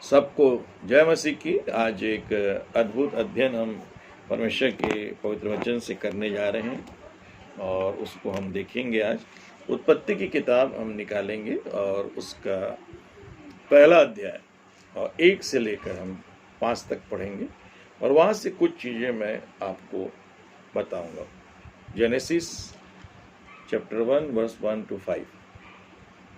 सबको जय मसीह की। आज एक अद्भुत अध्ययन हम परमेश्वर के पवित्र वचन से करने जा रहे हैं और उसको हम देखेंगे। आज उत्पत्ति की किताब हम निकालेंगे और उसका पहला अध्याय और 1 से लेकर हम 5 तक पढ़ेंगे और वहाँ से कुछ चीज़ें मैं आपको बताऊंगा। Genesis chapter 1 verse 1 to 5।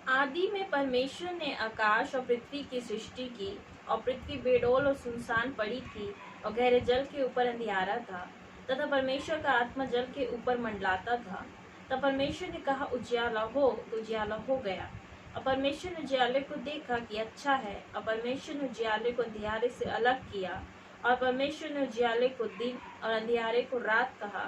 आदि में परमेश्वर ने आकाश और पृथ्वी की सृष्टि की, और पृथ्वी बेडौल और सुनसान पड़ी थी, और गहरे जल के ऊपर अंधियारा था, तथा परमेश्वर का आत्मा जल के ऊपर मंडलाता था। तब परमेश्वर ने कहा, उजियाला हो, तो उजियाला हो गया। और परमेश्वर ने उजियाले को देखा कि अच्छा है, और परमेश्वर ने उजियाले को अंधियारे से अलग किया, और परमेश्वर ने उजियाले को दिन और अंधियारे को रात कहा।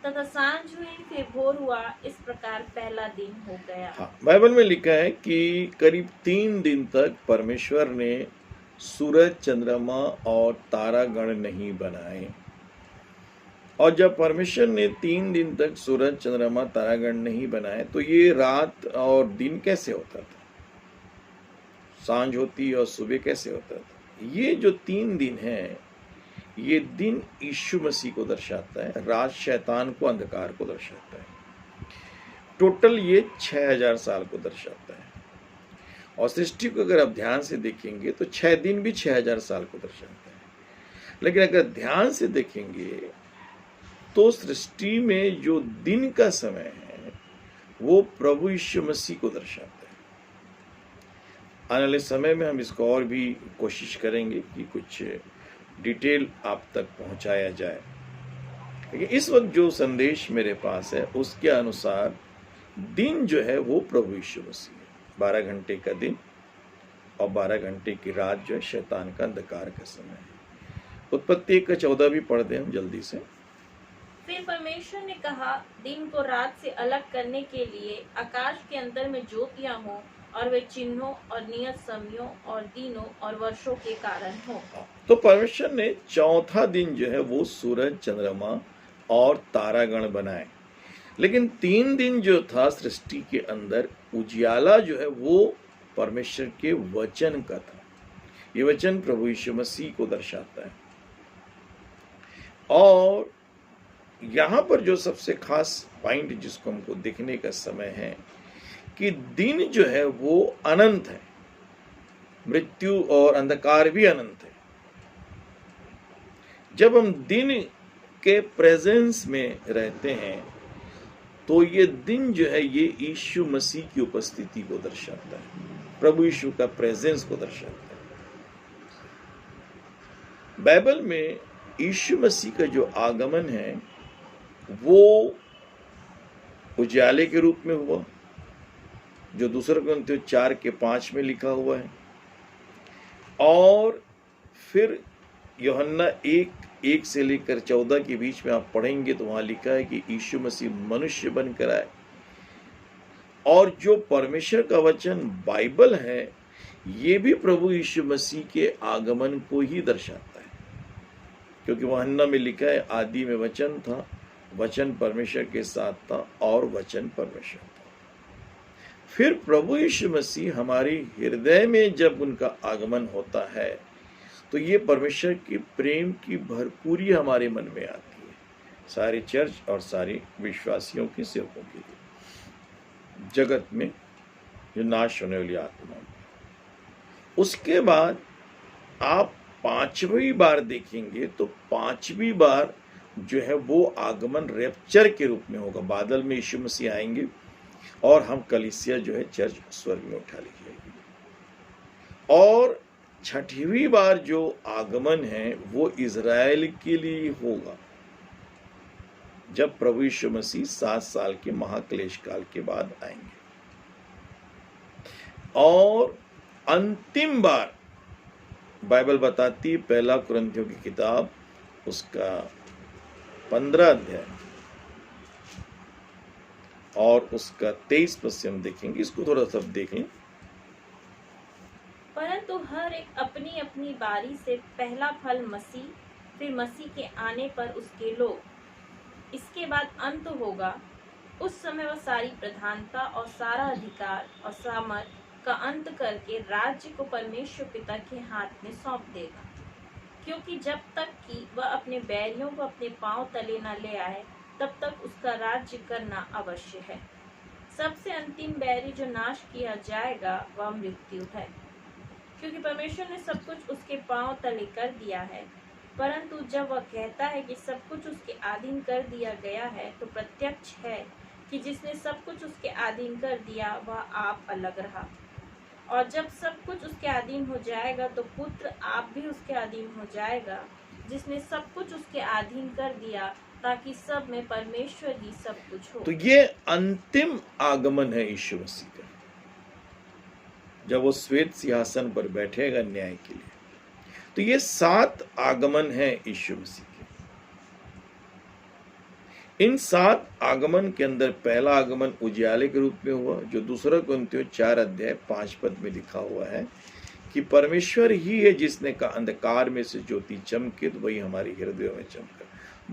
तथा सांझ हुई, फिर भोर हुआ, इस प्रकार पहला दिन हो गया। हाँ, बाइबल में लिखा है कि करीब 3 दिन तक परमेश्वर ने सूरज, चंद्रमा और तारागण नहीं बनाए। और जब परमेश्वर ने 3 दिन तक सूरज, चंद्रमा, तारागण नहीं बनाए तो ये रात और दिन कैसे होता था, सांझ होती और सुबह कैसे होता था। ये जो 3 दिन है, ये दिन यीशु मसीह को दर्शाता है, रात शैतान को, अंधकार को दर्शाता है। टोटल ये 6000 साल को दर्शाता है। और सृष्टि को अगर आप ध्यान से देखेंगे तो 6 दिन भी 6000 साल को दर्शाता है। लेकिन अगर ध्यान से देखेंगे तो सृष्टि में जो दिन का समय है वो प्रभु यीशु मसीह को दर्शाता है। आने वाले समय में हम इसको और भी कोशिश करेंगे कि कुछ डिटेल आप तक पहुंचाया जाए। लेकिन इस वक्त जो संदेश मेरे पास है उसके अनुसार दिन जो है वो प्रभु यीशु मसीह है। 12 घंटे का दिन और 12 घंटे की रात जो है शैतान का, अंधकार का समय है। उत्पत्ति 1 का 14 भी पढ़ दें हम जल्दी से। फिर परमेश्वर ने कहा, दिन को रात से अलग करने के लिए आकाश के अंदर में ज्योतियां हों, और वे चिन्हों और नियत समयों और दिनों और वर्षों के कारण हो। तो परमेश्वर ने चौथा दिन जो है वो सूरज, चंद्रमा और तारागण बनाए। लेकिन 3 दिन जो था सृष्टि के अंदर, उजियाला जो है वो परमेश्वर के वचन का था। ये वचन प्रभु यीशु मसीह को दर्शाता है। और यहाँ पर जो सबसे खास पॉइंट जिसको हमको देखने का समय है कि दिन जो है वो अनंत है, मृत्यु और अंधकार भी अनंत है। जब हम दिन के प्रेजेंस में रहते हैं तो ये दिन जो है ये यीशु मसीह की उपस्थिति को दर्शाता है, प्रभु यीशु का प्रेजेंस को दर्शाता है। बाइबल में यीशु मसीह का जो आगमन है वो उजाले के रूप में हुआ, जो दूसरा कुरिन्थियों 4 के 5 में लिखा हुआ है। और फिर यूहन्ना 1 से लेकर 14 के बीच में आप पढ़ेंगे तो वहां लिखा है कि यीशु मसीह मनुष्य बनकर आए। और जो परमेश्वर का वचन बाइबल है ये भी प्रभु यीशु मसीह के आगमन को ही दर्शाता है, क्योंकि यूहन्ना में लिखा है, आदि में वचन था, वचन परमेश्वर के साथ था और वचन परमेश्वर था। फिर प्रभु यीशु मसीह हमारे हृदय में जब उनका आगमन होता है तो ये परमेश्वर की प्रेम की भरपूरी हमारे मन में आती है, सारे चर्च और सारे विश्वासियों के सेवकों के लिए, जगत में जो नाश होने वाली आत्मा। उसके बाद आप 5वीं बार देखेंगे तो 5वीं बार जो है वो आगमन रैप्चर के रूप में होगा। बादल में यीशु मसीह आएंगे और हम कलीसिया जो है चर्च स्वर्ग में उठा ली जाएगी। और 6वीं बार जो आगमन है वो इज़राइल के लिए होगा, जब प्रभु यीशु मसीह 7 साल के महाक्लेश काल के बाद आएंगे। और अंतिम बार बाइबल बताती है, 1 कुरिन्थियों की किताब उसका 15 अध्याय और उसका 23 पद से हम देखेंगे। इसको थोड़ा सा देख लें। परंतु हर एक अपनी अपनी बारी से पहला फल मसीह, फिर मसीह के आने पर उसके लोग। इसके बाद अंत होगा। उस समय वह सारी प्रधानता और सारा अधिकार और सामर्थ का अंत करके राज्य को परमेश्वर पिता के हाथ में सौंप देगा, क्योंकि जब तक कि वह अपने बैरियों को अपने पांव तले न ले आए तब तक उसका राज्य करना अवश्य है। सबसे अंतिम बैरी जो नाश किया जाएगा वह मृत्यु है, क्योंकि परमेश्वर ने सब कुछ उसके पांव तले कर दिया है। परंतु जब वह कहता है कि सब कुछ उसके अधीन कर दिया गया है, तो प्रत्यक्ष है कि जिसने सब कुछ उसके अधीन कर दिया वह आप अलग रहा। और जब सब कुछ उसके अधीन हो जाएगा तो पुत्र आप भी उसके अधीन हो जाएगा, जिसने सब कुछ उसके अधीन कर दिया, ताकि सब में परमेश्वर ही सब कुछ हो। तो ये अंतिम आगमन है यीशु मसीह का, जब वो श्वेत सिंहासन पर बैठेगा न्याय के लिए। तो ये 7 आगमन है यीशु मसीह के। इन 7 आगमन के अंदर पहला आगमन उजियाले के रूप में हुआ, जो दूसरा कुरिन्थियों 4 अध्याय 5 पद में लिखा हुआ है कि परमेश्वर ही है जिसने कहा अंधकार में से ज्योति चमके, तो वही हमारे हृदयों में चमका।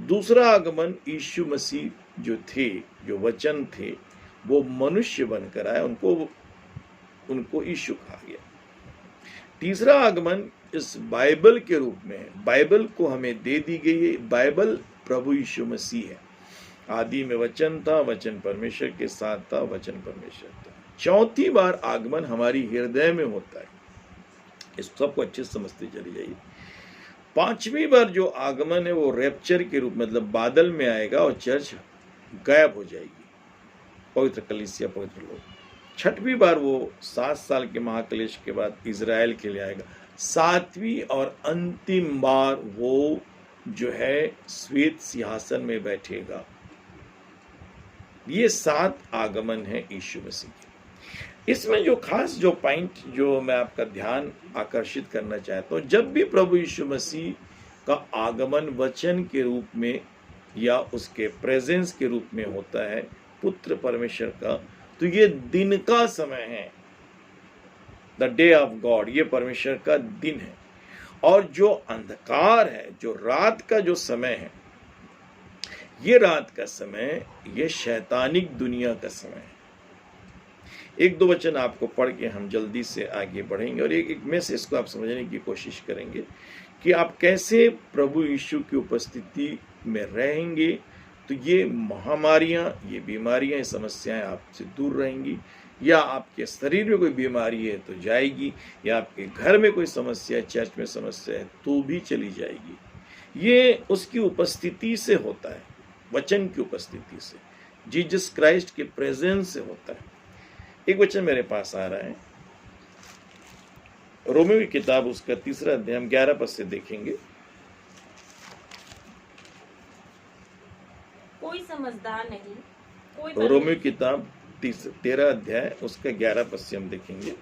दूसरा आगमन यीशु मसीह जो थे, जो वचन थे, वो मनुष्य बनकर आए, उनको यीशु कहा गया। तीसरा आगमन इस बाइबल के रूप में, बाइबल को हमें दे दी गई है। बाइबल प्रभु यीशु मसीह है। आदि में वचन था, वचन परमेश्वर के साथ था, वचन परमेश्वर था। चौथी बार आगमन हमारी हृदय में होता है, इस सबको अच्छे से समझते चली जाइए। पांचवी बार जो आगमन है वो रैप्चर के रूप, मतलब बादल में आएगा और चर्च गायब हो जाएगी, पवित्र कलीसिया, पवित्र लोग। छठवीं बार वो 7 साल के महाक्लेश के बाद इजराइल के लिए आएगा। 7वीं और अंतिम बार वो जो है श्वेत सिंहासन में बैठेगा। ये 7 आगमन है यीशु मसीह के। इसमें जो खास जो पॉइंट जो मैं आपका ध्यान आकर्षित करना चाहता हूँ, जब भी प्रभु यीशु मसीह का आगमन वचन के रूप में या उसके प्रेजेंस के रूप में होता है, पुत्र परमेश्वर का, तो ये दिन का समय है, द डे ऑफ गॉड, ये परमेश्वर का दिन है। और जो अंधकार है, जो रात का जो समय है, ये रात का समय, ये शैतानिक दुनिया का समय है। 1-2 वचन आपको पढ़ के हम जल्दी से आगे बढ़ेंगे और एक मैसेज को आप समझने की कोशिश करेंगे कि आप कैसे प्रभु यीशु की उपस्थिति में रहेंगे, तो ये महामारियां, ये बीमारियां, ये समस्याएं आपसे दूर रहेंगी। या आपके शरीर में कोई बीमारी है तो जाएगी, या आपके घर में कोई समस्या है, चर्च में समस्या है तो भी चली जाएगी। ये उसकी उपस्थिति से होता है, वचन की उपस्थिति से, जीसस क्राइस्ट के प्रेजेंस से होता है। एक वचन मेरे पास आ रहा है, रोमियो की किताब उसका 3 अध्याय, हम 11 पद से देखेंगे। कोई समझदार नहीं, कोई रोमियो की किताब 13 अध्याय उसका 11 पद से हम देखेंगे।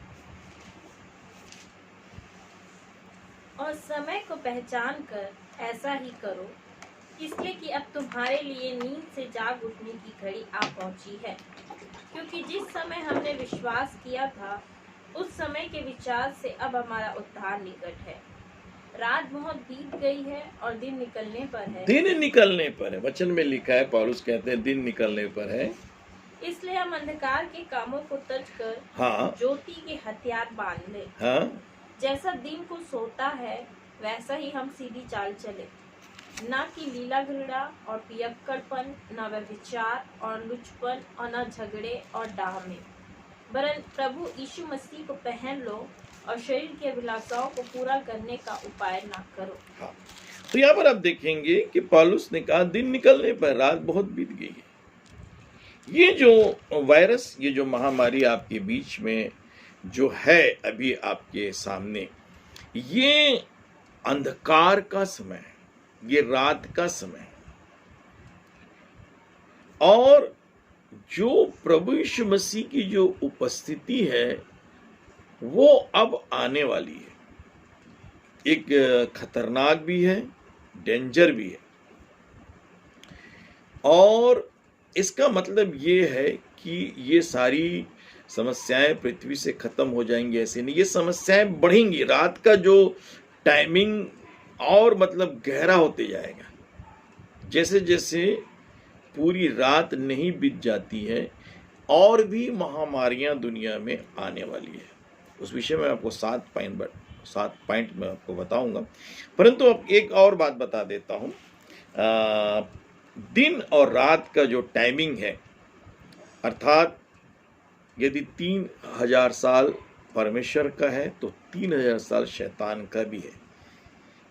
और समय को पहचान कर ऐसा ही करो, इसलिए कि अब तुम्हारे लिए नींद से जाग उठने की घड़ी आ पहुंची है। क्योंकि जिस समय हमने विश्वास किया था, उस समय के विचार से अब हमारा उद्धार निकट है। रात बहुत बीत गई है और दिन निकलने पर है। दिन निकलने पर है, वचन में लिखा है, पौलुस कहते हैं दिन निकलने पर है। इसलिए हम अंधकार के कामों को त्यज कर हाँ, ज्योति के हथियार बांध ले। हाँ, जैसा दिन को सोता है वैसा ही हम सीधी चाल चले, न कि लीला घृणा और पियक्कड़पन, न व्यभिचार और लुचपन, और न झगड़े और डाह में, वरन प्रभु यीशु मसीह को पहन लो और शरीर की अभिलाषाओं को पूरा करने का उपाय न करो। हाँ। तो यहाँ पर आप देखेंगे कि पौलुस ने कहा दिन निकलने पर, रात बहुत बीत गई है। ये जो वायरस, ये जो महामारी आपके बीच में जो है अभी आपके सामने, ये अंधकार का समय है, ये रात का समय है। और जो प्रभु यीशु मसीह की जो उपस्थिति है वो अब आने वाली है। एक खतरनाक भी है, डेंजर भी है। और इसका मतलब ये है कि ये सारी समस्याएं पृथ्वी से खत्म हो जाएंगी, ऐसे नहीं, ये समस्याएं बढ़ेंगी। रात का जो टाइमिंग और मतलब गहरा होते जाएगा, जैसे जैसे पूरी रात नहीं बीत जाती है, और भी महामारियां दुनिया में आने वाली है। उस विषय में आपको 7 पॉइंट में आपको बताऊंगा। परंतु अब एक और बात बता देता हूँ, दिन और रात का जो टाइमिंग है, अर्थात यदि 3000 साल परमेश्वर का है तो 3000 साल शैतान का भी है।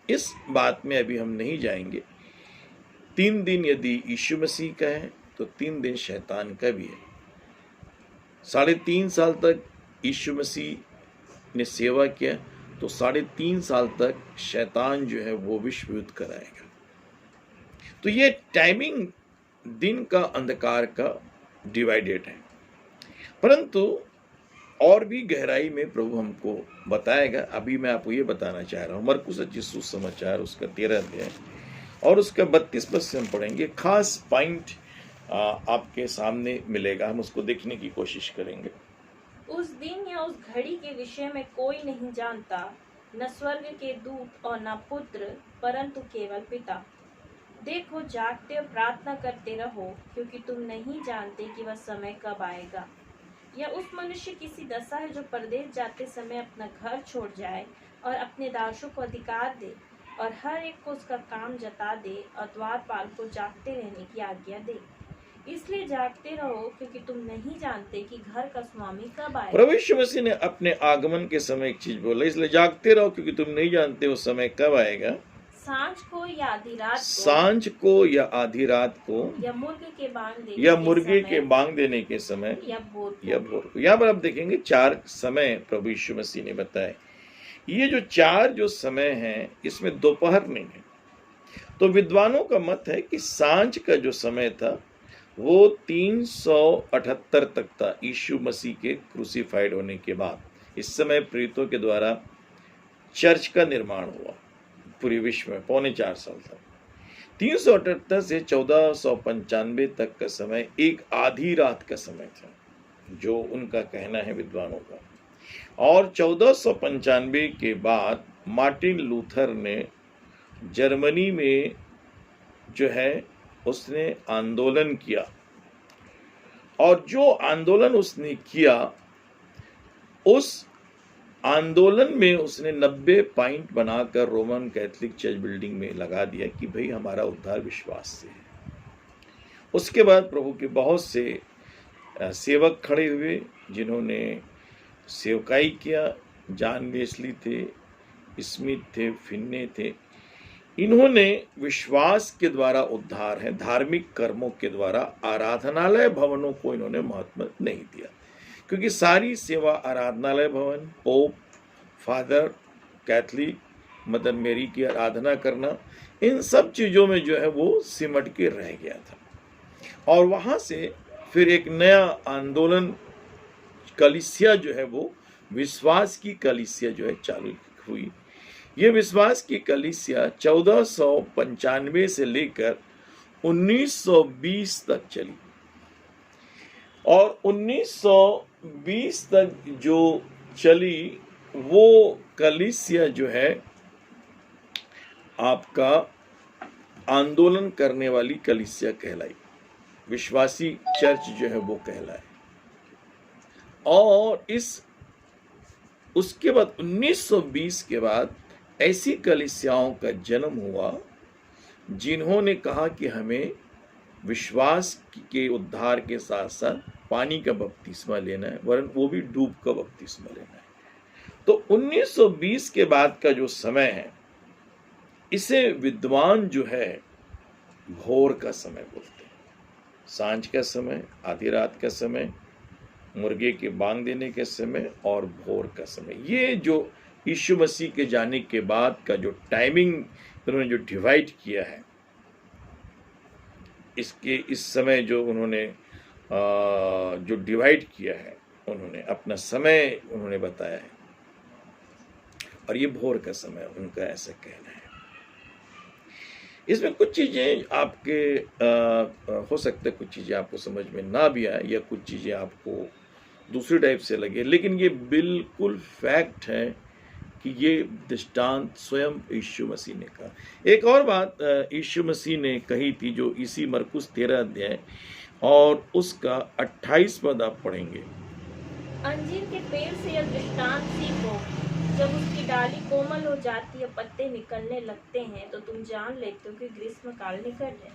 इस बात में अभी हम नहीं जाएंगे। 3 दिन यदि यीशु मसीह का है तो 3 दिन शैतान का भी है। 3.5 साल तक यीशु मसीह ने सेवा किया तो 3.5 साल तक शैतान जो है वो विश्व युद्ध कराएगा। तो ये टाइमिंग दिन का अंधकार का डिवाइडेड है, परंतु और भी गहराई में प्रभु हमको बताएगा। अभी मैं आपको ये बताना चाह रहा हूँ, मरकुस रचित सुसमाचार उसका 13 अध्याय और उसका 32 पद से हम पढ़ेंगे। खास पॉइंट आपके सामने मिलेगा, हम उसको देखने की कोशिश करेंगे। उस दिन या उस घड़ी के विषय में कोई नहीं जानता, न स्वर्ग के दूत और न पुत्र, परंतु केवल पिता। देखो, जागते और प्रार्थना करते रहो, क्योंकि तुम नहीं जानते कि वह समय कब आएगा। या उस मनुष्य की सी दशा है जो परदेश जाते समय अपना घर छोड़ जाए और अपने दासों को अधिकार दे और हर एक को उसका काम जता दे और द्वारपाल को जागते रहने की आज्ञा दे। इसलिए जागते रहो, क्योंकि तुम नहीं जानते कि घर का स्वामी कब आएगा। प्रभु यीशु मसीह ने अपने आगमन के समय एक चीज बोला, इसलिए जागते रहो क्योंकि तुम नहीं जानते वो समय कब आएगा। सांझ को या आधी रात को, सांझ को या आधी रात को, या मुर्गे के बांग देने या के मुर्गे समय, के बांग देने के समय, या भोर या भोर को। यहाँ पर आप देखेंगे 4 समय प्रभु यीशु मसीह ने बताए। ये जो 4 जो समय हैं इसमें दोपहर नहीं है। तो विद्वानों का मत है कि सांझ का जो समय था वो 378 तक था, यीशु मसीह के क्रूसीफाइड होने के बाद। इस समय प्रेरितों के द्वारा चर्च का निर्माण हुआ पूरे विश्व में, 4.25 साल था। 378 से 1495 तक का समय एक आधी रात का समय था, जो उनका कहना है विद्वानों का। और 1495 के बाद मार्टिन लूथर ने जर्मनी में जो है उसने आंदोलन किया, और जो आंदोलन उसने किया उस आंदोलन में उसने 90 पॉइंट बनाकर रोमन कैथोलिक चर्च बिल्डिंग में लगा दिया कि भाई हमारा उद्धार विश्वास से है। उसके बाद प्रभु के बहुत से सेवक खड़े हुए जिन्होंने सेवकाई किया। जॉन वेस्ली थे, स्मिथ थे, फिन्ने थे। इन्होंने विश्वास के द्वारा उद्धार है, धार्मिक कर्मों के द्वारा आराधनालय भवनों को इन्होंने महत्व नहीं दिया, क्योंकि सारी सेवा आराधनालय भवन, पोप, फादर, कैथलिक, मदर मेरी की आराधना करना, इन सब चीज़ों में जो है वो सिमट के रह गया था। और वहाँ से फिर एक नया आंदोलन, कलीसिया जो है वो विश्वास की कलीसिया जो है चालू हुई। ये विश्वास की कलीसिया 1495 से लेकर 1920 तक चली, और 1920 तक जो चली वो कलीसिया जो है आपका आंदोलन करने वाली कलीसिया कहलाई, विश्वासी चर्च जो है वो कहलाए। और उसके बाद 1920 के बाद ऐसी कलीसियाओं का जन्म हुआ जिन्होंने कहा कि हमें विश्वास के उद्धार के साथ साथ पानी का बपतिस्मा लेना है, वरन वो भी डूब का बपतिस्मा लेना है। तो 1920 के बाद का जो समय है इसे विद्वान जो है भोर का समय बोलते हैं। सांझ का समय, आधी रात का समय, मुर्गे के बांग देने के समय और भोर का समय। ये जो यीशु मसीह के जाने के बाद का जो टाइमिंग उन्होंने जो डिवाइड किया है, इस समय जो उन्होंने जो डिवाइड किया है, उन्होंने अपना समय उन्होंने बताया है, और ये भोर का समय उनका ऐसा कहना है। इसमें कुछ चीज़ें आपके हो सकता है कुछ चीज़ें आपको समझ में ना भी आए, या कुछ चीज़ें आपको दूसरी टाइप से लगे, लेकिन ये बिल्कुल फैक्ट है कि ये दृष्टांत स्वयं यीशु मसीह ने कहा। एक और बात यीशु मसीह ने कही थी, जो इसी मरकुस 13 अध्याय और उसका 28 पद आप पढ़ेंगे। अंजीर के पेड़ से यह दृष्टांत सीखो, जब उसकी डाली कोमल हो जाती और पत्ते निकलने लगते हैं तो तुम जान लेते हो कि ग्रीष्म काल निकट है।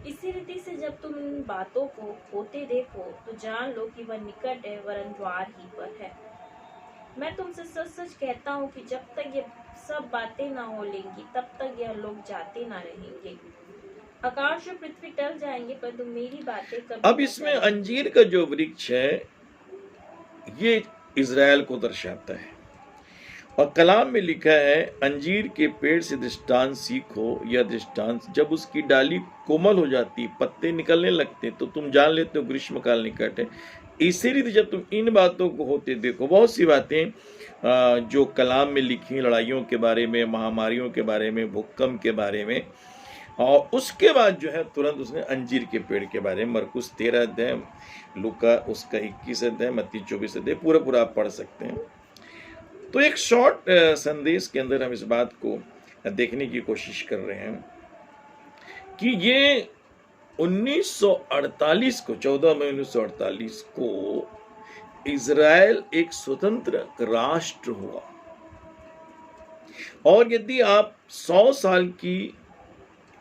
इसी रीति से जब तुम इन बातों को होते देखो तो जान लो कि वह निकट है, वरन द्वार ही पर है। मैं तुमसे सच सच कहता हूँ कि जब तक ये सब बातें ना हो लेंगी तब तक यह लोग जाते ना रहेंगे। आकाश और पृथ्वी टल जाएंगे परंतु मेरी बातें कभी अब न इसमें टलेंगी। अंजीर का जो वृक्ष है ये इज़राइल को दर्शाता है, और कलाम में लिखा है अंजीर के पेड़ से दृष्टांत सीखो। यह दृष्टांत जब उसकी डाली कोमल हो जाती, पत्ते निकलने लगते तो तुम जान लेते हो ग्रीष्म काल निकट है। इसी रीति जब तुम इन बातों को होते देखो, बहुत सी बातें जो कलाम में लिखी, लड़ाइयों के बारे में, महामारियों के बारे में, भूकंप के बारे में, और उसके बाद जो है तुरंत उसने अंजीर के पेड़ के बारे में, मरकुस 13 अध्याय, लूका उसका 21 अध्याय, मत्ती 24 अध्याय, पूरा आप पढ़ सकते हैं। तो एक शॉर्ट संदेश के अंदर हम इस बात को देखने की कोशिश कर रहे हैं कि ये 1948 को, 14 मई 1948 को इज़राइल एक स्वतंत्र राष्ट्र हुआ। और यदि आप 100 साल की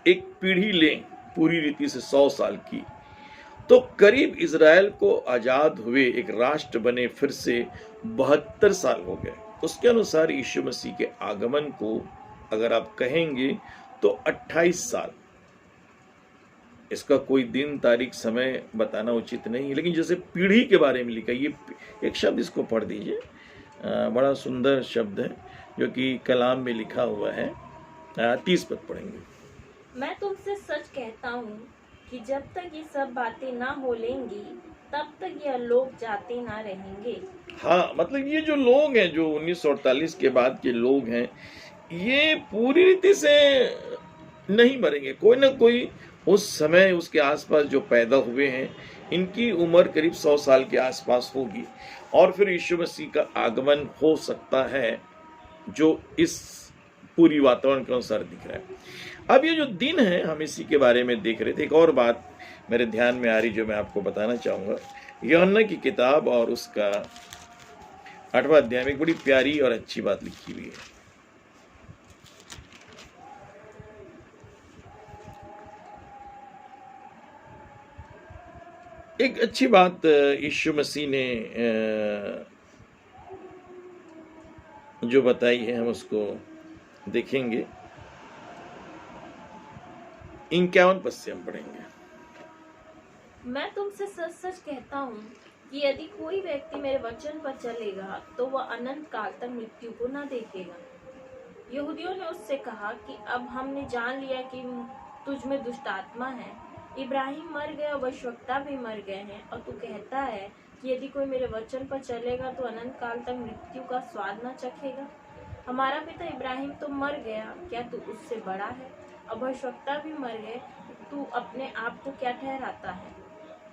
एक पीढ़ी लें, पूरी रीति से 100 साल की, तो करीब इज़राइल को आजाद हुए, एक राष्ट्र बने फिर से 72 साल हो गए। उसके अनुसार यीशु मसीह के आगमन को अगर आप कहेंगे तो 28 साल। इसका कोई दिन, तारीख, समय बताना उचित नहीं है, लेकिन जैसे पीढ़ी के बारे में लिखा, ये एक शब्द इसको पढ़ दीजिए, बड़ा सुंदर शब्द है जो कि कलाम में लिखा हुआ है। 30 पद पढ़ेंगे। मैं तुमसे सच कहता हूँ कि जब तक ये सब बातें ना हो लेंगी तब तक यह लोग जाते ना रहेंगे। हाँ, मतलब ये जो लोग हैं, जो 1948 के बाद के लोग हैं, ये पूरी रीति से नहीं मरेंगे। कोई ना कोई उस समय, उसके आसपास जो पैदा हुए हैं, इनकी उम्र करीब 100 साल के आसपास होगी, और फिर यीशु मसीह का आगमन हो सकता है, जो इस पूरी वातावरण के अनुसार दिख रहा है। अब ये जो दिन है, हम इसी के बारे में देख रहे थे। एक और बात मेरे ध्यान में आ रही जो मैं आपको बताना चाहूँगा। यूहन्ना की किताब और उसका 8वां अध्याय में एक बड़ी प्यारी और अच्छी बात लिखी हुई है। एक अच्छी बात यीशु मसीह ने जो बताई है, हम उसको देखेंगे। 51 पद से हम पढ़ेंगे। मैं तुमसे सच सच कहता हूँ कि यदि कोई व्यक्ति मेरे वचन पर चलेगा तो वह अनंत काल तक मृत्यु को न देखेगा। यहूदियों ने उससे कहा कि अब हमने जान लिया कि तुझ में दुष्ट आत्मा है। इब्राहिम मर गया और भविष्यवक्ता भी मर गए हैं, और तू कहता है कि यदि कोई मेरे वचन पर चलेगा तो अनंत काल तक मृत्यु का स्वाद न चखेगा। हमारा पिता इब्राहिम तो मर गया, क्या तू उससे बड़ा है? और भविष्यवक्ता भी मर गए, तू अपने आप को क्या ठहराता है?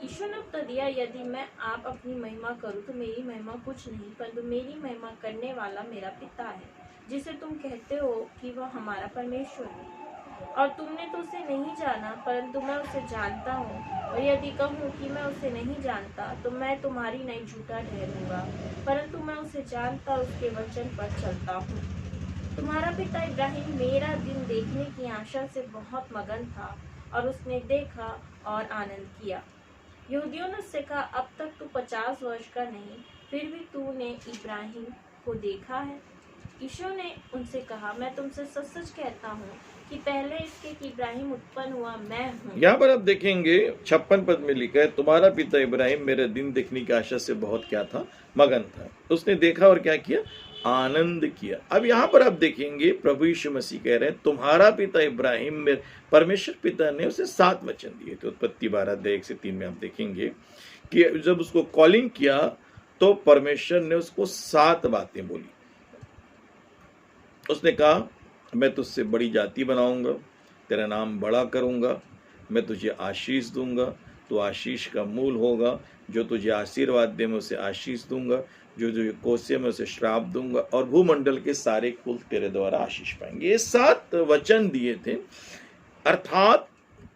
यीशु ने उत्तर दिया, यदि मैं आप अपनी महिमा करूं तो मेरी महिमा कुछ नहीं, परंतु मेरी महिमा करने वाला मेरा पिता है, जिसे तुम कहते हो कि वह हमारा परमेश्वर है। और तुमने तो उसे नहीं जाना, परंतु मैं उसे जानता हूँ। और यदि कहूँ कि मैं उसे नहीं जानता तो मैं तुम्हारी नहीं झूठा ठहरूंगा, परंतु मैं उसे जानता और उसके वचन पर चलता हूँ। तुम्हारा पिता इब्राहिम मेरा दिन देखने की आशा से बहुत मगन था, और उसने देखा और आनंद किया। यहूदियों ने उससे कहा, अब तक तू 50 वर्ष का नहीं, फिर भी तूने इब्राहिम को देखा है। यीशु ने उनसे कहा, मैं तुमसे सच सच कहता हूँ कि पहले इसके कि इब्राहिम उत्पन्न हुआ मैं हूँ। यहाँ पर आप देखेंगे 56 पद में लिखा है, तुम्हारा पिता इब्राहिम मेरे दिन देखने की आशा से बहुत क्या था, मगन था। उसने देखा और क्या किया, आनंद किया। अब यहाँ पर आप देखेंगे प्रभु यीशु मसीह कह रहे हैं, तुम्हारा पिता इब्राहिम मेरे, परमेश्वर पिता ने उसे 7 वचन दिए थे। उत्पत्ति 12 अध्याय 1 से 3 में आप देखेंगे कि जब उसको कॉलिंग किया तो परमेश्वर ने उसको 7 बातें बोली। उसने कहा, मैं तुझसे बड़ी जाति बनाऊंगा, तेरा नाम बड़ा करूंगा, मैं तुझे आशीष दूंगा, तो आशीष का मूल होगा। जो तुझे आशीर्वाद दे मैं उसे आशीष दूंगा, जो जो कोसे मैं उसे श्राप दूंगा, और भूमंडल के सारे कुल तेरे द्वारा आशीष पाएंगे। ये 7 वचन दिए थे। अर्थात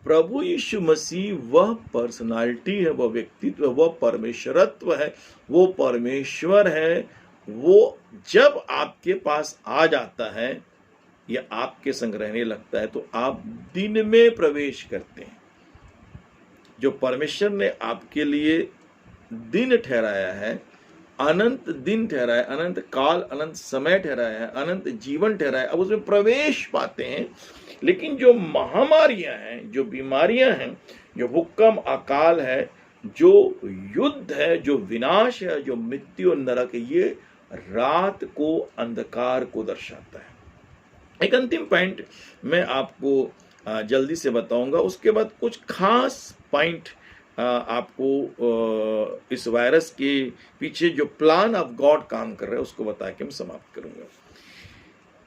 प्रभु यीशु मसीह वह पर्सनालिटी है, वह व्यक्तित्व, वह परमेश्वरत्व है, वो परमेश्वर है। वो जब आपके पास आ जाता है या आपके संग रहने लगता है तो आप दिन में प्रवेश करते हैं। जो परमेश्वर ने आपके लिए दिन ठहराया है, अनंत दिन ठहराया, अनंत काल, अनंत समय ठहराया है, अनंत जीवन ठहराया, अब उसमें प्रवेश पाते हैं। लेकिन जो महामारियां हैं, जो बीमारियां हैं, जो भूकंप, अकाल है, जो युद्ध है, जो विनाश है, जो मृत्यु और नरक है, ये रात को, अंधकार को दर्शाता है। एक अंतिम पॉइंट मैं आपको जल्दी से बताऊंगा, उसके बाद कुछ खास पॉइंट आपको इस वायरस के पीछे जो प्लान ऑफ गॉड काम कर रहा है उसको बता के मैं समाप्त करूंगा।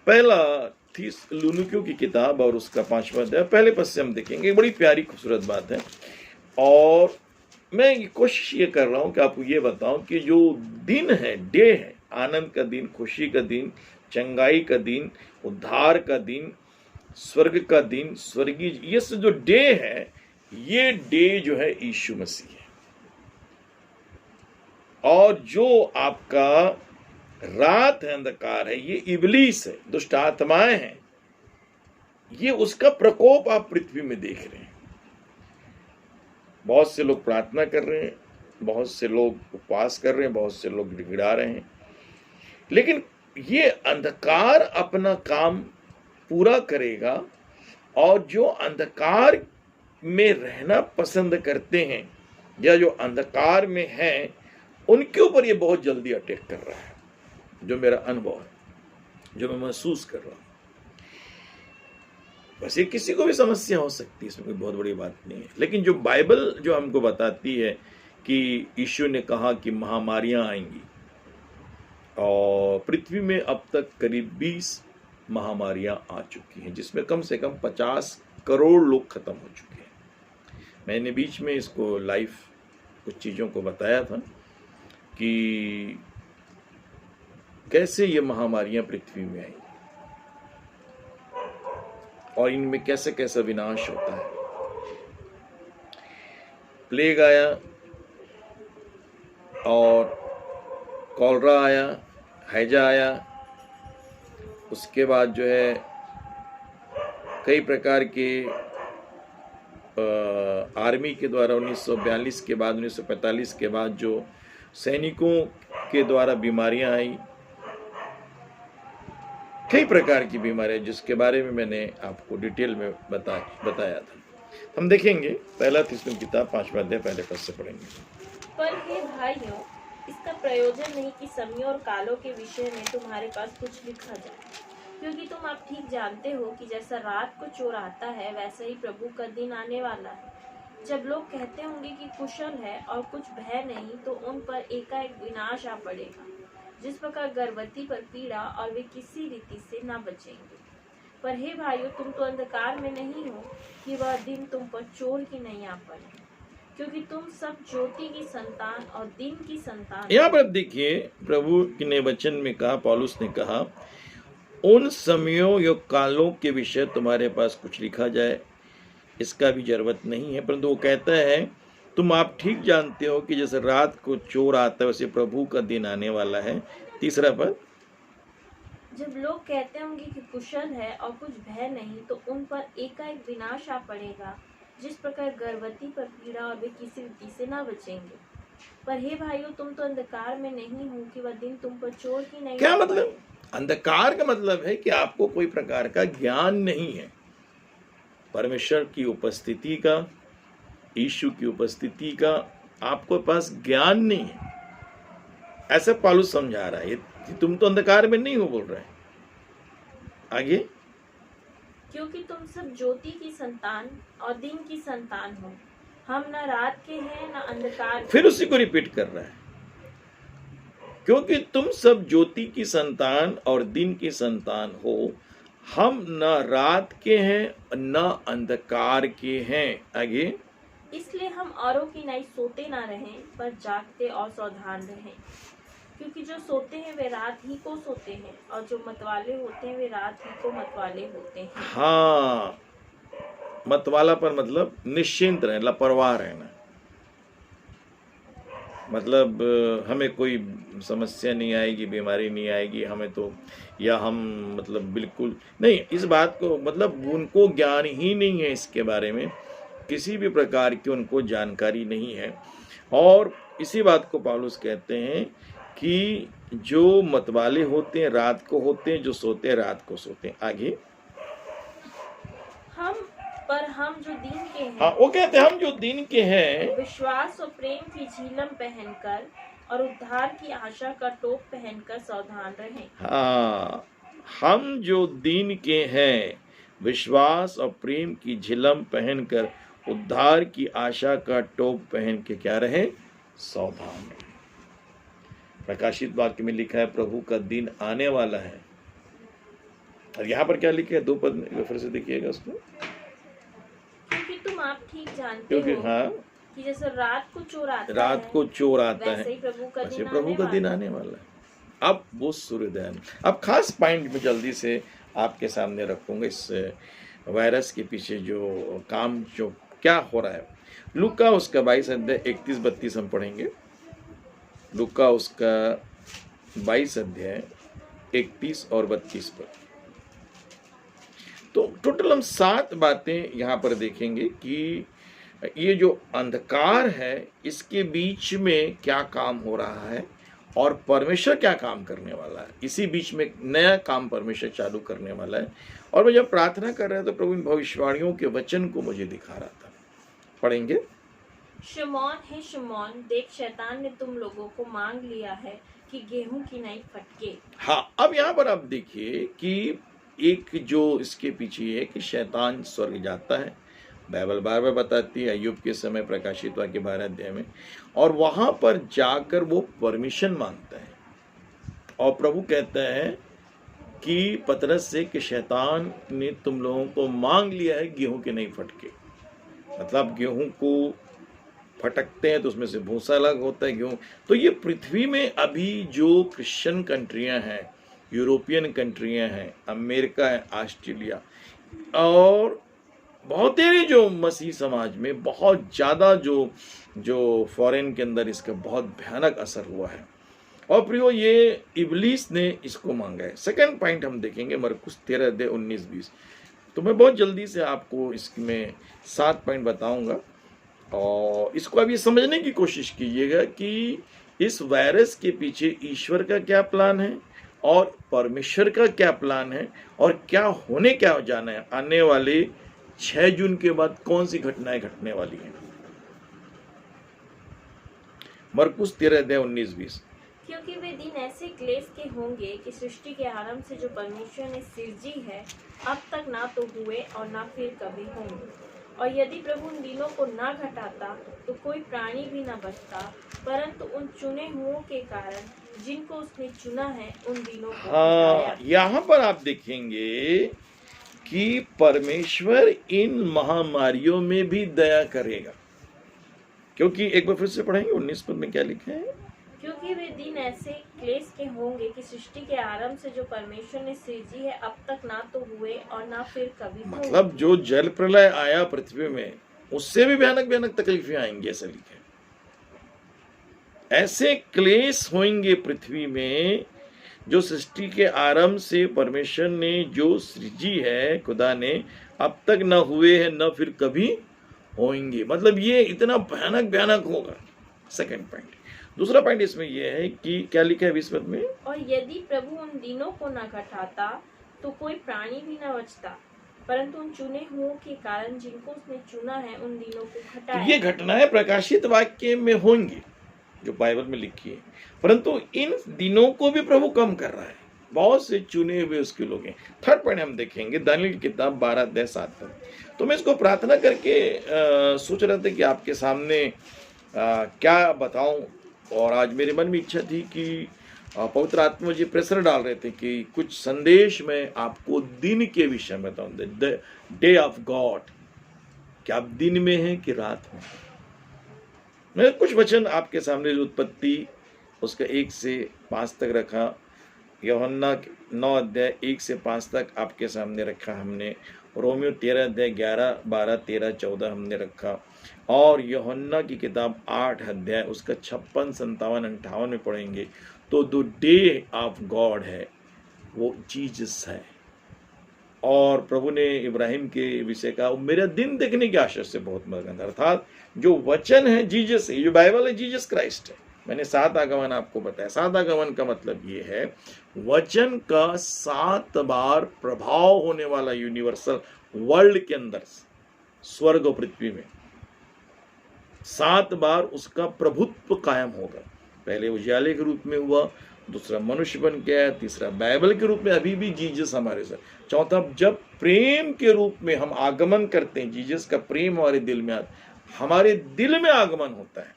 पहला थिस्सलुनीकियों की किताब और उसका 5वां अध्याय पहले पद से हम देखेंगे। बड़ी प्यारी खूबसूरत बात है और मैं कोशिश ये कर रहा हूं कि आपको ये बताऊं कि जो दिन है, डे है, आनंद का दिन, खुशी का दिन, चंगाई का दिन, उद्धार का दिन, स्वर्ग का दिन, स्वर्गीय, ये सब जो डे है, ये डे जो है यीशु मसीह है। और जो आपका रात है, अंधकार है, ये इब्लीस है, दुष्ट आत्माएं हैं। ये उसका प्रकोप आप पृथ्वी में देख रहे हैं। बहुत से लोग प्रार्थना कर रहे हैं, बहुत से लोग उपवास कर रहे हैं, बहुत से लोग गिड़गिड़ा रहे हैं, लेकिन ये अंधकार अपना काम पूरा करेगा। और जो अंधकार में रहना पसंद करते हैं या जो अंधकार में हैं, उनके ऊपर ये बहुत जल्दी अटैक कर रहा है, जो मेरा अनुभव है, जो मैं महसूस कर रहा हूं। वैसे किसी को भी समस्या हो सकती है, इसमें कोई बहुत बड़ी बात नहीं है, लेकिन जो बाइबल जो हमको बताती है कि यीशु ने कहा कि महामारियां आएंगी, और पृथ्वी में अब तक करीब 20 महामारियां आ चुकी हैं, जिसमें कम से कम 50 करोड़ लोग खत्म हो चुके हैं। मैंने बीच में इसको लाइव कुछ चीज़ों को बताया था कि कैसे ये महामारियां पृथ्वी में आई और इनमें कैसे कैसा विनाश होता है। प्लेग आया और कॉलरा आया, हैजा आया, उसके बाद जो है कई प्रकार के आर्मी के द्वारा 1942 के बाद, 1945 के बाद जो सैनिकों के द्वारा बीमारियां आई, कई प्रकार की बीमारियां, जिसके बारे में मैंने आपको डिटेल में बताया था। हम देखेंगे पहला थिस्सलुनीकियों की किताब 5वां अध्याय पहले पद से पढ़ेंगे। पर हे भाइयों, इसका प्रयोजन नहीं कि समयों और कालों के विषय में तुम्हारे पास कुछ लिखा जाए, क्योंकि तुम आप ठीक जानते हो कि जैसा रात को चोर आता है, वैसा ही प्रभु का दिन आने वाला है। जब लोग कहते होंगे कि कुशल है और कुछ भय नहीं, तो उन पर एकाएक विनाश आ पड़ेगा, जिस प्रकार गर्भवती पर पीड़ा, और वे किसी रीति से न बचेंगे। पर हे भाइयों, तुम तो अंधकार में नहीं हो कि वह दिन तुम पर चोर की नहीं आ पड़े, क्योंकि तुम सब ज्योति की संतान और दिन की संतान। यहाँ पर देखिए, प्रभु ने वचन में कहा, पौलुस ने कहा, उन समयों या कालों के विषय तुम्हारे पास कुछ लिखा जाए, इसका भी जरूरत नहीं है। परंतु वो कहता है, तुम आप ठीक जानते हो कि जैसे रात को चोर आता है, वैसे प्रभु का दिन आने वाला है। तीसरा पद, जब लोग कहते होंगे कि कुशल है और कुछ भय नहीं, तो उन पर एकाएक विनाश आ पड़ेगा, जिस प्रकार गर्भवती पर पीड़ा, और वे किसी रीति से न बचेंगे। पर हे भाइयों, तुम तो अंधकार में नहीं हो कि वह दिन तुम पर चोर की नहीं। क्या मतलब? अंधकार का मतलब है कि आपको कोई प्रकार का ज्ञान नहीं है परमेश्वर की उपस्थिति का, यीशु की उपस्थिति का, आपको पास ज्ञान नहीं है। ऐसा पौलुस समझा रहा है कि तुम तो अंधकार में नहीं हो, बोल रहे हैं। आगे, क्योंकि तुम सब ज्योति की संतान और दिन की संतान हो, हम न रात के हैं न अंधकार के। फिर उसी को रिपीट कर रहा है, क्योंकि तुम सब ज्योति की संतान और दिन की संतान हो, हम न रात के हैं न अंधकार के हैं। आगे, इसलिए हम औरों की नहीं सोते ना रहें, पर जागते और सावधान रहें, क्योंकि जो सोते हैं वे रात ही को सोते हैं, और जो मतवाले होते हैं वे रात ही को मतवाले होते हैं। हाँ, मतवाला पर मतलब निश्चिंत रहना, लापरवाह रहना, मतलब हमें कोई समस्या नहीं आएगी, बीमारी नहीं आएगी हमें तो, या हम मतलब बिल्कुल नहीं, इस बात को मतलब उनको ज्ञान ही नहीं है, इसके बारे में किसी भी प्रकार की उनको जानकारी नहीं है। और इसी बात को पौलुस कहते हैं कि जो मतवाले होते हैं रात को होते हैं, जो सोते हैं रात को सोते हैं। आगे हम जो दिन के हैं, हाँ, वो कहते हैं हम जो दिन के हैं विश्वास और प्रेम की झिलम पहनकर और उद्धार की आशा का टोप पहनकर सावधान रहें। हाँ, हम जो दिन के हैं विश्वास और प्रेम की झिलम पहनकर उद्धार की आशा का टोप पहन के क्या रहे, सावधान रहे। प्रकाशित वाक्य में लिखा है प्रभु का दिन आने वाला है, और यहाँ पर क्या लिखा है 2 पद में, फिर से देखिएगा उसको। क्योंकि तुम आप ठीक जानते क्योंकि हो हाँ, कि जैसे रात को चोर आता रात है, को चोर आता वैसे है, ही प्रभु का वैसे दिन प्रभु आने का दिन वाला है। आने वाला है। अब वो सूर्योदय, अब खास पॉइंट में जल्दी से आपके सामने रखूंगा, इस वायरस के पीछे जो काम जो क्या हो रहा है। लूका उसका 22 अध्याय 31-32 हम पढ़ेंगे। लूका उसका 22 अध्याय 31 और 32 पर। तो टोटल हम 7 बातें यहाँ पर देखेंगे कि ये जो अंधकार है इसके बीच में क्या काम हो रहा है और परमेश्वर क्या काम करने वाला है। इसी बीच में नया काम परमेश्वर चालू करने वाला है। और मैं जब प्रार्थना कर रहा था तो प्रभु इन भविष्यवाणियों के वचन को मुझे दिखा रहा था। पढ़ेंगे। शमौन है शमौन, देख शैतान ने तुम लोगों को मांग लिया है कि गेहूं की नहीं फटके। हाँ, अब यहाँ पर आप देखिए कि एक जो इसके पीछे है कि शैतान स्वर्ग जाता है, बाइबल बार बार बताती है अय्यूब के समय प्रकाशित वाक्य 12 अध्याय में, और वहां पर जाकर वो परमिशन मांगता है और प्रभु कहता है कि पतरस से कि शैतान ने तुम लोगों को मांग लिया है गेहूं के नहीं फटके। मतलब गेहूं को फटकते हैं तो उसमें से भूसा अलग होता है गेहूं। तो ये पृथ्वी में अभी जो क्रिश्चियन कंट्रियां हैं, यूरोपियन कंट्रियां हैं, अमेरिका है, ऑस्ट्रेलिया और बहुत तेरे जो मसीह समाज में बहुत ज़्यादा जो फॉरेन के अंदर इसका बहुत भयानक असर हुआ है। और प्रियो ये इब्लीस ने इसको मांगा है। सेकंड पॉइंट हम देखेंगे मरकुस 13 अध्याय 19-20। तो मैं बहुत जल्दी से आपको इसमें 7 पॉइंट बताऊंगा और इसको अभी समझने की कोशिश कीजिएगा कि इस वायरस के पीछे ईश्वर का क्या प्लान है और परमेश्वर का क्या प्लान है और क्या होने क्या जाना है। आने वाले 6 जून के बाद कौन सी घटनाएं घटने वाली हैं। मरकुस 13 अध्याय 19-20। क्योंकि वे दिन ऐसे क्लेश के होंगे कि सृष्टि के आरंभ से जो परमेश्वर ने सिरजी है अब तक ना तो हुए और ना फिर कभी होंगे। और यदि प्रभु उन दिनों को ना घटाता तो कोई प्राणी भी ना बचता, परंतु उन चुने हुओं के कारण जिनको उसने चुना है उन दिनों को हाँ, यहाँ पर आप देखेंगे कि परमेश्वर इन महामारियों में भी दया करेगा। क्योंकि एक बार फिर से पढ़ेंगे 19 पद में क्या लिखा है। क्योंकि वे दिन ऐसे क्लेश के होंगे कि सृष्टि के आरंभ से जो परमेश्वर ने सृजी है अब तक ना तो हुए और ना फिर कभी होंगे। मतलब जो जल प्रलय आया पृथ्वी में उससे भी भयानक भयानक तकलीफें आएंगी, ऐसा लिखा है। ऐसे क्लेश होंगे पृथ्वी में जो सृष्टि के आरंभ से परमेश्वर ने जो सृजी है खुदा ने अब तक न हुए हैं न फिर कभी होंगे। मतलब ये इतना भयानक भयानक होगा। Second point. दूसरा पॉइंट इसमें यह है कि क्या लिखा है 20 पद में। और यदि प्रभु उन दिनों को न घटाता तो कोई प्राणी भी न बचता, परंतु उन चुने हुओं के कारण जिनको उसने चुना है उन दिनों को घटाया। ये घटनाएं प्रकाशित वाक्य में होंगी जो बाइबल में लिखी है, परंतु इन दिनों को भी प्रभु कम कर रहा है। बहुत से चुने हुए उसके लोग हैं। थर्ड पॉइंट हम देखेंगे दानियेल की किताब 12 अध्याय 7 पद। तो मैं इसको प्रार्थना करके सोच रहा था कि आपके सामने क्या बताऊं, और आज मेरे मन में इच्छा थी कि पवित्र आत्मा जी प्रेशर डाल रहे थे कि कुछ संदेश में आपको दिन के विषय में बताऊं, द डे ऑफ गॉड, कि आप दिन में हैं कि रात में। मैं कुछ वचन आपके सामने जो उत्पत्ति उसका 1 से 5 तक रखा, यूहन्ना 9 अध्याय 1 से 5 तक आपके सामने रखा हमने। रोमियो 13 अध्याय 11, 12, 13, 14 हमने रखा। और यूहन्ना की किताब 8 अध्याय उसका 56, 57, 58 में पढ़ेंगे तो द डे ऑफ गॉड है, वो जीसस है। और प्रभु ने इब्राहिम के विषय कहा, मेरा दिन देखने की आशा से बहुत मगन, अर्थात जो वचन है जीसस है, जो बाइबल है जीसस क्राइस्ट है। मैंने 7 आगमन आपको बताया। 7 आगमन का मतलब ये है वचन का 7 बार प्रभाव होने वाला यूनिवर्सल वर्ल्ड के अंदर, स्वर्ग और पृथ्वी में 7 बार उसका प्रभुत्व कायम होगा। पहले उजियाले के रूप में हुआ, दूसरा मनुष्य बन के आया, तीसरा बाइबल के रूप में, अभी भी जीसस हमारे साथ, चौथा जब प्रेम के रूप में हम आगमन करते हैं, जीसस का प्रेम हमारे दिल में हमारे दिल में आगमन होता है।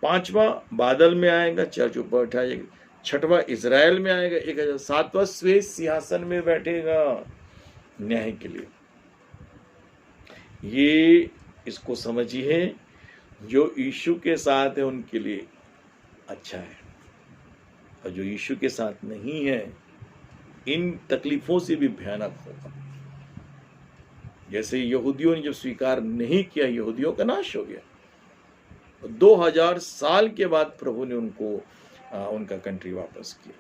5वां बादल में आएगा, चर्च ऊपर उठाएगा। 6वां इजराइल में आएगा 1000। 7वां श्वेत सिंहासन में बैठेगा न्याय के लिए। ये इसको समझिए, जो यीशु के साथ है उनके लिए अच्छा है, और जो यीशु के साथ नहीं है इन तकलीफों से भी भयानक होगा। जैसे यहूदियों ने जब स्वीकार नहीं किया, यहूदियों का नाश हो गया। 2000 साल के बाद प्रभु ने उनको उनका कंट्री वापस किया,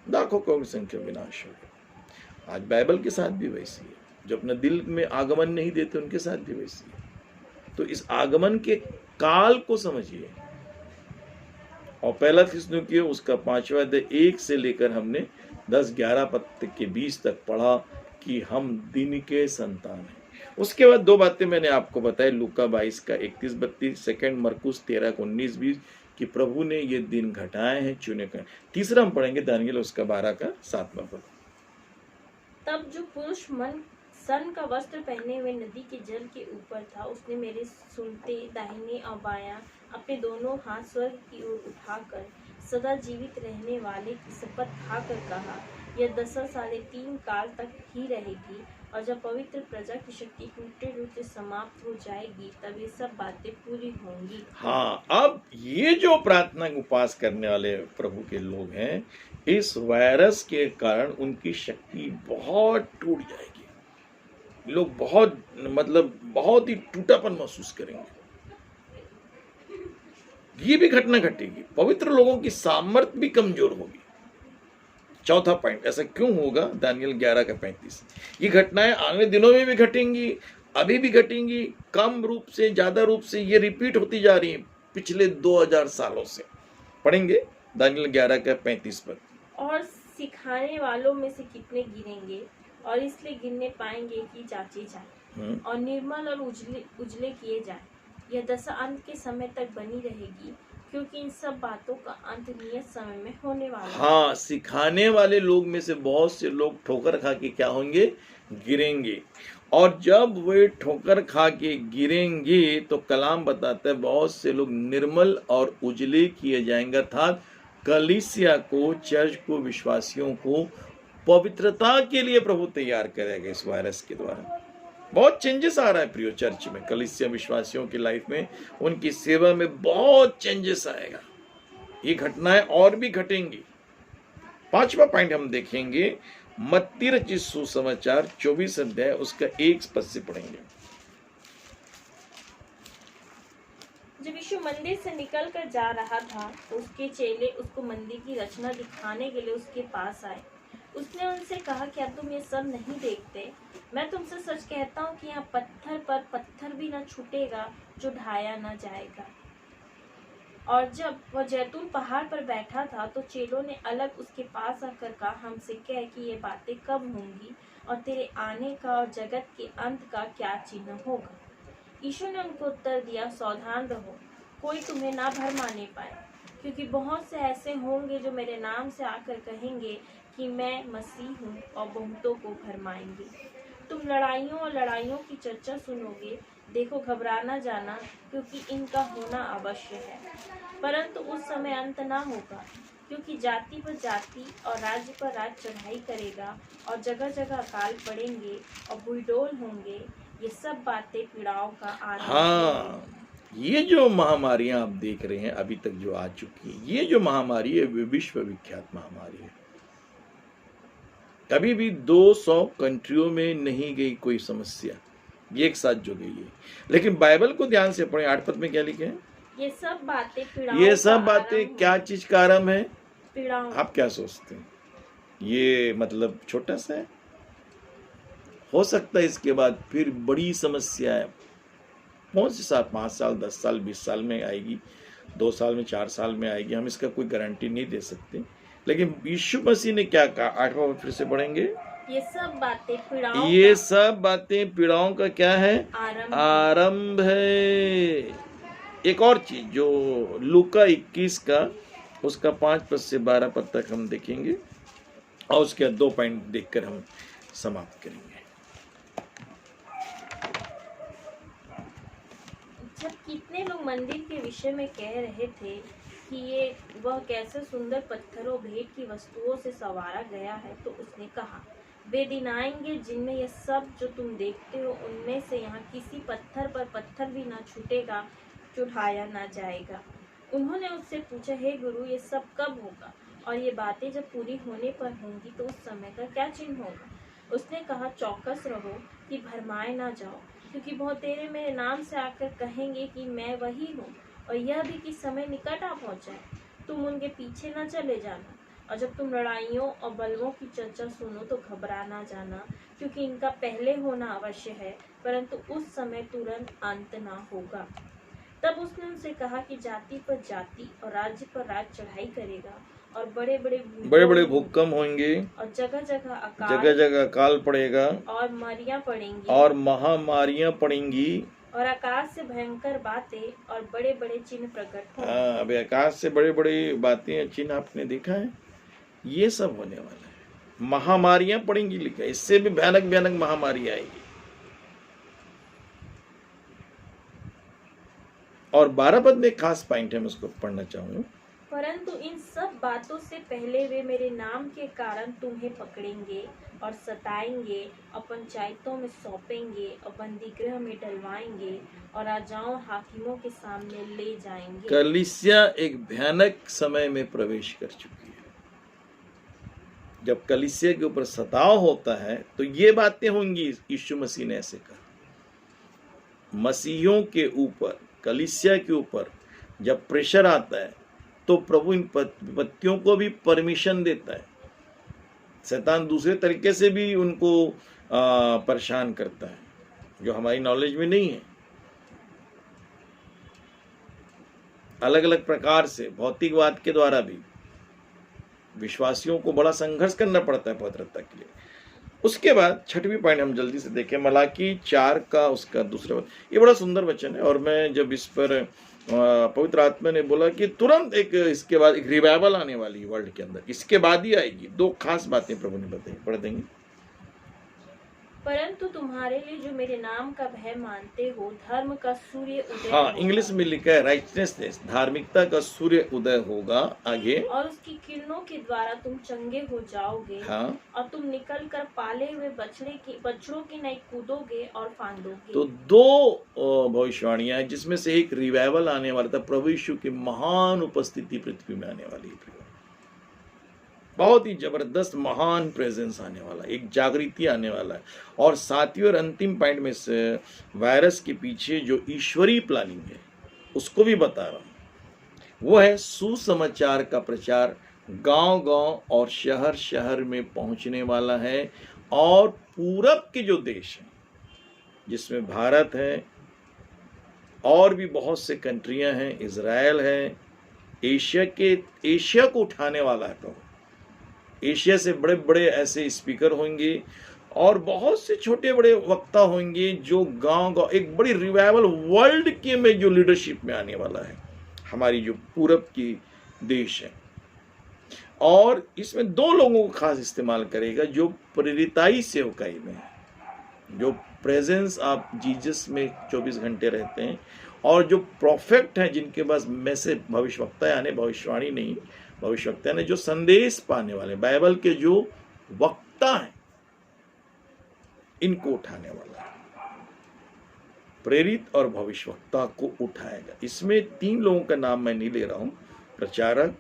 लाखों करोड़ संख्या विनाश हो गया। आज बाइबल के साथ भी वैसी है, जो अपने दिल में आगमन नहीं देते उनके साथ भी वैसी है। तो इस आगमन के काल को समझिए। और पहला थिस्सलुनीकियों की उसका 5वां अध्याय 1 से लेकर हमने 10-11 पद के 20 तक पढ़ा कि हम दिन के संतान हैं। उसके बाद 2 बातें मैंने आपको बताई, लूका 22 का 31-32, सेकंड मरकुस 13 का 19-20, कि प्रभु ने ये दिन घटाए हैं, चुने कर। तीसरा हम पढ़ेंगे दानियेल उसका 12 का 7वां पद। तब जो पुरुष सन का वस्त्र पहने हुए नदी के जल के ऊपर था, उसने मेरे सुनते दाहिने और बायां अपने दोनों हाथ स्वर्ग की ओर उठाकर सदा जीवित रहने वाले की शपथ खाकर कहा, यह 10 साल 3 काल तक ही रहेगी, और जब पवित्र प्रजा की शक्ति पूर्ण रूप से समाप्त हो जाएगी तब ये सब बातें पूरी होंगी। हाँ, अब ये जो प्रार्थना उपास करने वाले प्रभु के लोग हैं, इस वायरस के कारण उनकी शक्ति बहुत टूट जाएगी। लोग बहुत ही टूटापन महसूस करेंगे। ये भी घटना घटेगी, पवित्र लोगों की सामर्थ्य भी कमजोर होगी। चौथा पॉइंट, ऐसा क्यों होगा? दानियेल 11 का 35। ये घटनाएं आने दिनों में भी घटेंगी, अभी भी घटेंगी, कम रूप से ज्यादा रूप से ये रिपीट होती जा रही है पिछले 2000 सालों से। पढ़ेंगे दानियेल 11 का 35 पर। और सिखाने वालों में से कितने गिरेंगे, और इसलिए गिनने पाएंगे कि जांचे जाए और निर्मल और उजले किए जाए। यह दशा अंत के समय तक बनी रहेगी, क्योंकि इन सब बातों का अंत नियत समय में होने वाला है। हाँ, सिखाने वाले लोग में से बहुत से लोग ठोकर खा के क्या होंगे? गिरेंगे। और जब वे ठोकर खा के गिरेंगे तो कलाम बताता है बहुत से लोग निर्मल और उजले किए जाएंगे, अर्थात कलीसिया को, चर्च को, विश्वासियों को पवित्रता के लिए प्रभु तैयार करेगा। इस वायरस के द्वारा बहुत चेंजेस आ रहा है प्रियो चर्च में, कलीसिया विश्वासियों की लाइफ में, उनकी सेवा में बहुत चेंजेस आएगा। ये घटनाएं और भी घटेंगी। 5वां पॉइंट हम देखेंगे मत्ती रचित सुसमाचार 24 अध्याय उसका 1 पद से पढ़ेंगे। जब यीशु मंदिर से निकल कर जा रहा था तो उसके चेले उसको मंदिर की रचना दिखाने के लिए उसके पास आए। उसने उनसे कहा, क्या तुम ये सब नहीं देखते? मैं तुमसे सच कहता हूँ कि यहाँ पत्थर पर पत्थर भी न छूटेगा जो ढाया न जाएगा। और जब वह जैतून पहाड़ पर बैठा था तो चेलों ने अलग उसके पास आकर कहा, हमसे कह कि ये बातें कब होंगी, और तेरे आने का और जगत के अंत का क्या चिन्ह होगा? यीशु ने उनको उत्तर दिया, सावधान रहो, कोई तुम्हें ना भरमाने पाए, क्योंकि बहुत से ऐसे होंगे जो मेरे नाम से आकर कहेंगे कि मैं मसीह हूँ, और बहुतों को भरमाएंगे। तुम लड़ाइयों की चर्चा सुनोगे। देखो, घबरा ना जाना, क्योंकि इनका होना अवश्य है, परंतु उस समय अंत ना होगा, क्योंकि जाति पर जाति और राज्य पर राज्य चढ़ाई करेगा, और जगह जगह अकाल पड़ेंगे और भूडोल होंगे। ये सब बातें पीड़ाओं का आरंभ हाँ, ये जो महामारियां आप देख रहे हैं अभी तक जो आ चुकी है, ये जो महामारी है विश्व विख्यात महामारी है। कभी भी 200 कंट्रियों में नहीं गई कोई समस्या, ये एक साथ जो गई है। लेकिन बाइबल को ध्यान से पढ़ें, 8 पद में क्या लिखे हैं? ये सब बातें पीड़ाओं ये का सब बातें आरंभ क्या चीज का आरंभ है? पीड़ाओं। आप क्या सोचते हैं? ये मतलब छोटा सा है? हो सकता है इसके बाद फिर बड़ी समस्या है, कौन सी साल, 5 साल, 10 साल, 20 साल में आएगी, 2 साल में, 4 साल में आएगी, हम इसका कोई गारंटी नहीं दे सकते। लेकिन यीशु मसीह ने क्या कहा? 8वां पद फिर से पढ़ेंगे। ये सब बातें पीड़ाओं ये का सब बातें पीड़ाओं का क्या है? आरंभ आरंभ है। एक और चीज जो लूका 21 का उसका 5 पद से 12 पद तक हम देखेंगे और उसके 2 पॉइंट देखकर हम समाप्त करेंगे। जब कितने लोग मंदिर के विषय में कह रहे थे कि ये वह कैसे सुंदर पत्थरों भेंट की वस्तुओं से संवारा गया है, तो उसने कहा, वे दिन आएंगे जिनमें यह सब जो तुम देखते हो उनमें से यहाँ किसी पत्थर पर पत्थर भी न छूटेगा जो ढाया न जाएगा। उन्होंने उससे पूछा, हे गुरु, ये सब कब होगा और ये बातें जब पूरी होने पर होंगी तो उस समय का क्या चिन्ह होगा? उसने कहा, चौकस रहो कि भरमाए ना जाओ, क्योंकि बहुत तेरे मेरे नाम से आकर कहेंगे कि मैं वही हूँ, और यह भी कि समय निकट आ पहुँचा है। तुम उनके पीछे न चले जाना, और जब तुम लड़ाइयों और बलवों की चर्चा सुनो तो घबरा ना जाना, क्योंकि इनका पहले होना अवश्य है, परंतु उस समय तुरंत अंत ना होगा। तब उसने उनसे कहा कि जाति पर जाति और राज्य पर राज्य चढ़ाई करेगा, और बड़े बड़े भूकंप होंगे, और जगह जगह जगह जगह अकाल पड़ेगा, और मरियां पड़ेंगी, और महामारियां पड़ेंगी, और आकाश से भयंकर बातें और बड़े बड़े चिन्ह प्रकट होंगे। अभी आकाश से बड़े बड़ी बातें चिन्ह आपने देखा है, ये सब होने वाला है। महामारियां पड़ेंगी लिखा है, इससे भी भयानक भयानक महामारी आएगी। और 12 पद में एक खास पॉइंट है, मैं उसको पढ़ना चाहूंगा। परंतु इन सब बातों से पहले वे मेरे नाम के कारण तुम्हें पकड़ेंगे और सताएंगे और पंचायतों में सौंपेंगे और बंदीगृह में डलवाएंगे और राजाओं हाकिमों के सामने ले जाएंगे। कलीसिया एक भयानक समय में प्रवेश कर चुकी है। जब कलीसिया के ऊपर सताव होता है तो ये बातें होंगी। यीशु मसीह ने ऐसे कहा। मसीहियों के ऊपर, कलीसिया के ऊपर जब प्रेशर आता है तो प्रभु इन विपत्तियों को भी परमिशन देता है। शैतान दूसरे तरीके से भी उनको परेशान करता है, जो हमारी नॉलेज में नहीं है। अलग अलग प्रकार से भौतिकवाद के द्वारा भी विश्वासियों को बड़ा संघर्ष करना पड़ता है पवित्रता के लिए। उसके बाद 6वां पॉइंट हम जल्दी से देखें, मलाकी 4 का उसका दूसरा वचन। ये बड़ा सुंदर वचन है, और मैं जब इस पर पवित्र आत्मा ने बोला कि तुरंत एक इसके बाद एक रिवाइवल आने वाली है वर्ल्ड के अंदर, इसके बाद ही आएगी। 2 खास बातें प्रभु ने बताई, पढ़ देंगे। परंतु तुम्हारे लिए जो मेरे नाम का भय मानते हो, धर्म का सूर्य उदय हाँ, इंग्लिश में लिखा है राइटनेसनेस, धार्मिकता का सूर्य उदय होगा। आगे, और उसकी किरणों के द्वारा तुम चंगे हो जाओगे। हाँ, और तुम निकल कर पाले हुए बछड़ों की नई कूदोगे और फांदोगे। तो 2 भविष्यवाणियां हैं, जिसमें से एक रिवाइवल आने वाला था। प्रभु यीशु की महान उपस्थिति पृथ्वी में आने वाली है। बहुत ही जबरदस्त महान प्रेजेंस आने वाला है, एक जागृति आने वाला है। और 7वें और अंतिम पॉइंट में से वायरस के पीछे जो ईश्वरीय प्लानिंग है उसको भी बता रहा हूं। वो है सुसमाचार का प्रचार गांव-गांव और शहर-शहर में पहुंचने वाला है। और पूरब के जो देश हैं, जिसमें भारत है और भी बहुत से कंट्रियां हैं, इजराइल है, एशिया को उठाने वाला है प्रभु। एशिया से बड़े बड़े ऐसे स्पीकर होंगे और बहुत से छोटे बड़े वक्ता होंगे, जो गांव एक बड़ी रिवाइवल वर्ल्ड के में जो लीडरशिप में आने वाला है, हमारी जो पूरब की देश है। और इसमें 2 लोगों को खास इस्तेमाल करेगा, जो प्रेरिताई सेवकाई में है, जो प्रेजेंस ऑफ जीसस में 24 घंटे रहते हैं, और जो प्रोफेट हैं, जिनके पास मैसेज, भविष्यवक्ता यानी भविष्यवाणी नहीं, भविष्यवक्ता ने जो संदेश पाने वाले, बाइबल के जो वक्ता हैं, इनको उठाने वाला है। प्रेरित और भविष्यवक्ता को उठाएगा। इसमें 3 लोगों का नाम मैं नहीं ले रहा हूं, प्रचारक,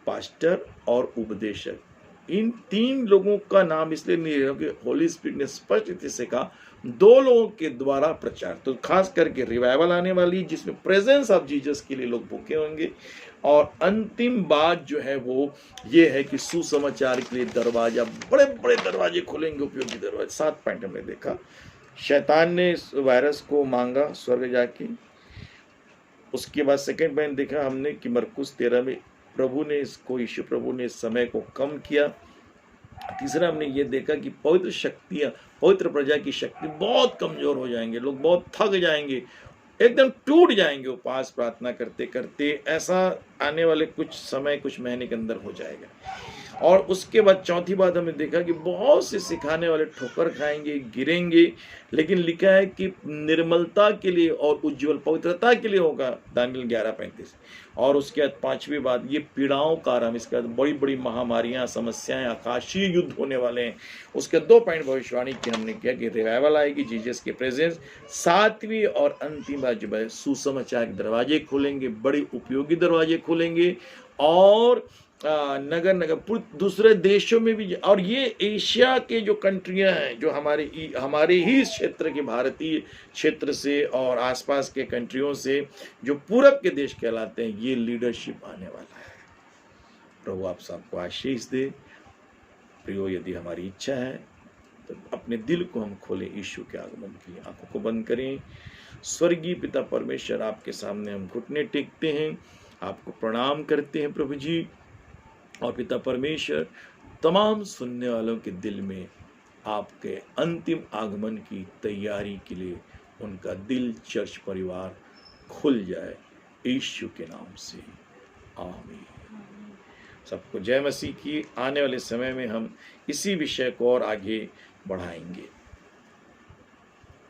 पास्टर और उपदेशक। इन 3 लोगों का नाम इसलिए नहीं ले रहा हूं कि होली स्पिरिट ने स्पष्ट रीति से कहा 2 लोगों के द्वारा प्रचार। तो खास करके रिवाइवल आने वाली जिसमें प्रेजेंस ऑफ जीसस के लिए लोग भूखे होंगे, और अंतिम बात जो है वो ये है कि सुसमाचार के लिए दरवाजा, बड़े बड़े दरवाजे खुलेंगे, उपयोगी दरवाजे। 7 पॉइंट हमने देखा। शैतान ने इस वायरस को मांगा स्वर्ग जाके। उसके बाद सेकंड पॉइंट देखा हमने कि मरकुस 13 में प्रभु ने इसको, यीशु प्रभु ने इस समय को कम किया। तीसरा हमने ये देखा कि पवित्र शक्तियां, पवित्र प्रजा की शक्ति बहुत कमजोर हो जाएंगे, लोग बहुत थक जाएंगे, एकदम टूट जाएंगे उपवास प्रार्थना करते करते। ऐसा आने वाले कुछ समय, कुछ महीने के अंदर हो जाएगा। और उसके बाद चौथी बात हमने देखा कि बहुत से सिखाने वाले ठोकर खाएंगे, गिरेंगे, लेकिन लिखा है कि निर्मलता के लिए और उज्जवल पवित्रता के लिए होगा, दानियल 11:35। और उसके बाद पांचवी बात, ये पीड़ाओं का आराम। इसके बाद बड़ी बड़ी महामारियां, समस्याएं, आकाशीय युद्ध होने वाले हैं। उसके 2 पॉइंट भविष्यवाणी की हमने किया कि रिवाइवल आएगी, जीसस के प्रेजेंस। 7वीं और अंतिम बात जो है, सुसमाचार के दरवाजे खुलेंगे, बड़े उपयोगी दरवाजे खुलेंगे, और नगर नगर दूसरे देशों में भी। और ये एशिया के जो कंट्रियां हैं, जो हमारे ही क्षेत्र के, भारतीय क्षेत्र से और आसपास के कंट्रियों से जो पूरब के देश कहलाते हैं, ये लीडरशिप आने वाला है। प्रभु आप सबको आशीष दे। प्रियो, यदि हमारी इच्छा है तो अपने दिल को हम खोलें यीशु के आगमन के लिए। आंखों को बंद करें। स्वर्गीय पिता परमेश्वर, आपके सामने हम घुटने टेकते हैं, आपको प्रणाम करते हैं प्रभु जी। और पिता परमेश्वर, तमाम सुनने वालों के दिल में आपके अंतिम आगमन की तैयारी के लिए उनका दिल, चर्च परिवार खुल जाए, यीशु के नाम से आमीन। सबको जय मसीह की। आने वाले समय में हम इसी विषय को और आगे बढ़ाएंगे।